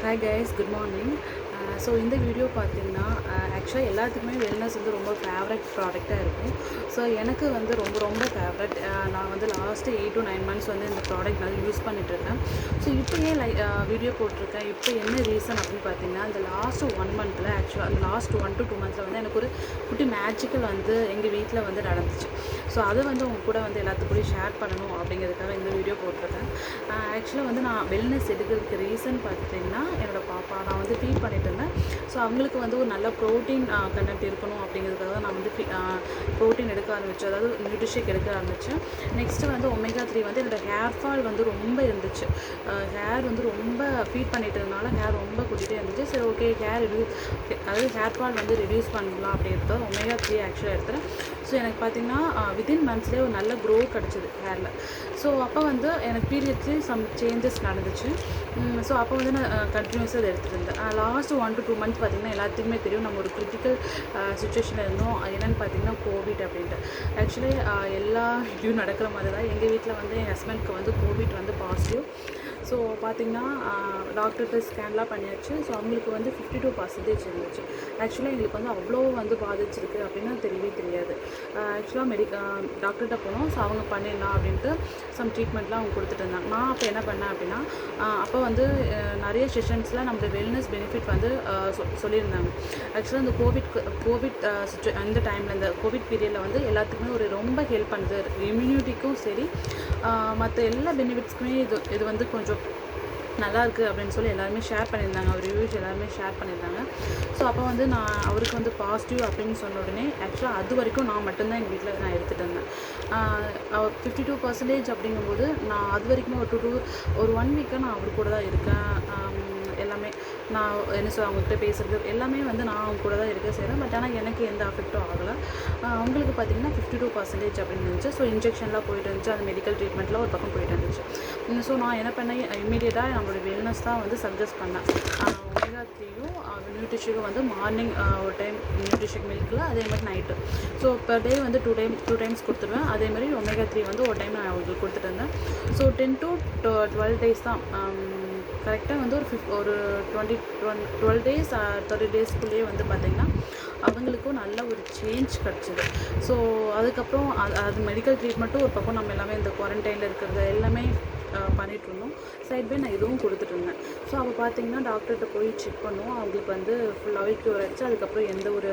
Hi guys, good morning. So இந்த video பார்த்தீங்கன்னா ஆக்சுவலாக எல்லாத்துக்குமே வெல்னஸ் வந்து ரொம்ப ஃபேவரட் ப்ராடக்டாக இருக்கும். ஸோ எனக்கு வந்து ரொம்ப ரொம்ப ஃபேவரட். நான் வந்து லாஸ்ட்டு 8 to 9 months வந்து இந்த ப்ராடக்ட் நான் யூஸ் பண்ணிட்டுருக்கேன். ஸோ இப்போ ஏன் வீடியோ போட்டிருக்கேன், இப்போ என்ன ரீசன் அப்படின்னு பார்த்தீங்கன்னா, இந்த லாஸ்ட்டு 1 monthல ஆக்சுவலாக அந்த லாஸ்ட் 1 to 2 monthஸில் வந்து எனக்கு ஒரு குட்டி மேஜிக்கல் வந்து எங்கள் வீட்டில் வந்து நடந்துச்சு. ஸோ அதை வந்து உங்க கூட வந்து எல்லாத்துக்கூடயும் ஷேர் பண்ணணும் அப்படிங்கிறதுக்காக இந்த வீடியோ போட்டிருக்கேன். ஆக்சுவலாக வந்து நான் வெல்னஸ் எடுக்கிறதுக்கு ரீசன் பார்த்தீங்கன்னா, என்னோடய பாப்பா நான் வந்து ஃபீட் பண்ணிட்டு இருந்தேன். ஸோ அவங்களுக்கு வந்து ஒரு நல்ல ப்ரோட்டீன் கண்டென்ட் இருக்கணும் அப்படிங்கிறதுக்காக தான் நான் வந்து ப்ரோட்டீன் எடுக்க ஆரம்பித்தேன், அதாவது நியூட்ரிஷேக் எடுக்க ஆரம்பித்தேன். நெக்ஸ்ட்டு வந்து ஒமேகா 3 வந்து என்னோடய ஹேர் ஃபால் வந்து ரொம்ப இருந்துச்சு. ஹேர் வந்து ரொம்ப ஃபீட் பண்ணிட்டு இருந்தனால ஹேர் ரொம்ப கொட்டிகிட்டே இருந்துச்சு. சரி, ஓகே, அதாவது ஹேர் ஃபால் வந்து ரெடியூஸ் பண்ணலாம் அப்படின்றத ஒமேகா 3 ஆக்சுவலாக எடுத்துகிறேன். ஸோ எனக்கு பார்த்திங்கன்னா வித்தின் மந்த்ஸ்லேயே ஒரு நல்ல க்ரோ கிடச்சிது ஹேரில். ஸோ அப்போ வந்து எனக்கு பீரியட்ஸ்லேயே சம் சேஞ்சஸ் நடந்துச்சு. ஸோ அப்போ வந்து நான் கண்டினியூஸாக அதை எடுத்துகிட்டு இருந்தேன். லாஸ்ட் 1 to 2 months பார்த்திங்கன்னா எல்லாத்துக்குமே தெரியும், நம்ம ஒரு கிரிட்டிக்கல் சுச்சுவேஷனில் இருந்தோம். என்னென்னு பார்த்திங்கன்னா கோவிட் அப்படின்ட்டு. ஆக்சுவலி எல்லா இதுவும் நடக்கிற மாதிரி தான் எங்கள் வீட்டில் வந்து என் ஹஸ்பண்ட்க்கு வந்து கோவிட் வந்து பாசிட்டிவ். ஸோ பார்த்திங்கன்னா டாக்டர்கிட்ட ஸ்கேன்லாம் பண்ணியாச்சு. ஸோ அவங்களுக்கு வந்து 52% இருந்துச்சு. ஆக்சுவலாக எங்களுக்கு வந்து அவ்வளோ வந்து பாதிச்சிருக்கு அப்படின்னா தெரியவே தெரியாது. ஆக்சுவலாக டாக்டர்கிட்ட போனோம். ஸோ அவங்க பண்ணிடலாம் அப்படின்ட்டு சம் ட்ரீட்மெண்ட்லாம் அவங்க கொடுத்துட்டு இருந்தாங்க. நான் அப்போ என்ன பண்ணேன் அப்படின்னா, அப்போ வந்து நிறைய செஷன்ஸில் நம்மளோட வெல்னஸ் பெனிஃபிட் வந்து சொல்லியிருந்தாங்க. ஆக்சுவலாக இந்த கோவிட் அந்த டைமில் இந்த கோவிட் பீரியடில் வந்து எல்லாத்துக்குமே ஒரு ரொம்ப ஹெல்ப் பண்ணுது. இம்யூனிட்டிக்கும் சரி, மற்ற எல்லா பெனிஃபிட்ஸ்க்குமே இது வந்து கொஞ்சம் நல்லாயிருக்கு அப்படின்னு சொல்லி எல்லாருமே ஷேர் பண்ணியிருந்தாங்க. அவர் ரிவ்யூஸ் எல்லாருமே ஷேர் பண்ணியிருந்தாங்க. ஸோ அப்போ வந்து நான் அவருக்கு வந்து பாசிட்டிவ் அப்படின்னு சொன்ன உடனே ஆக்சுவலாக அது வரைக்கும் நான் மட்டும்தான் எங்கள் வீட்டில் நான் எடுத்துகிட்டு இருந்தேன். 52% அப்படிங்கும்போது நான் அது வரைக்குமே ஒரு 1 வீக்காக நான் அவர் கூட தான் இருக்கேன். எல்லாமே நான் என்ன சொல்ல அவங்ககிட்ட பேசுகிறது எல்லாமே வந்து நான் அவங்க கூட தான் இருக்க செய்கிறேன். பட் ஆனால் எனக்கு எந்த அஃபெக்டும் ஆகலை. அவங்களுக்கு பார்த்திங்கன்னா 52% அப்படின்னு இருந்துச்சு. ஸோ இன்ஜெக்ஷன்லாம் போயிட்டு இருந்துச்சு, அந்த மெடிக்கல் ட்ரீட்மெண்ட்லாம் ஒரு பக்கம் போயிட்டு இருந்துச்சு. ஸோ நான் என்ன பண்ணேன், இம்மீடியட்டாக நம்மளோட வெல்னஸ் தான் வந்து சஜஸ்ட் பண்ணேன். ஒமேகா 3யும் நியூட்ரிஷேக்கும் வந்து மார்னிங் ஒரு டைம் நியூட்ரிஷேக் மில்கில், அதே மாதிரி நைட்டு. ஸோ பெர் டே வந்து டூ டைம்ஸ் கொடுத்துருவேன். அதேமாதிரி ஒமேகா 3 வந்து ஒரு டைம் நான் அவங்களுக்கு கொடுத்துட்டு இருந்தேன். ஸோ 10 to 12 days தான், கரெக்டாக வந்து ஒரு 12 days 30 daysக்குள்ளேயே வந்து பார்த்திங்கன்னா அவங்களுக்கும் நல்ல ஒரு சேஞ்ச் கிடச்சிது. ஸோ அதுக்கப்புறம் அது மெடிக்கல் ட்ரீட்மெண்ட்டும் ஒரு பக்கம் நம்ம எல்லாமே இந்த குவாரண்டைனில் இருக்கிறது எல்லாமே பண்ணிகிட்ருந்தோம். சைட் பை நான் இதுவும் கொடுத்துட்ருந்தேன். ஸோ அப்போ பார்த்திங்கன்னா டாக்டர்கிட்ட போய் செக் பண்ணோம். அவங்களுக்கு வந்து ஃபுல்லாகவே க்யூர் ஆகிடுச்சு. அதுக்கப்புறம் எந்த ஒரு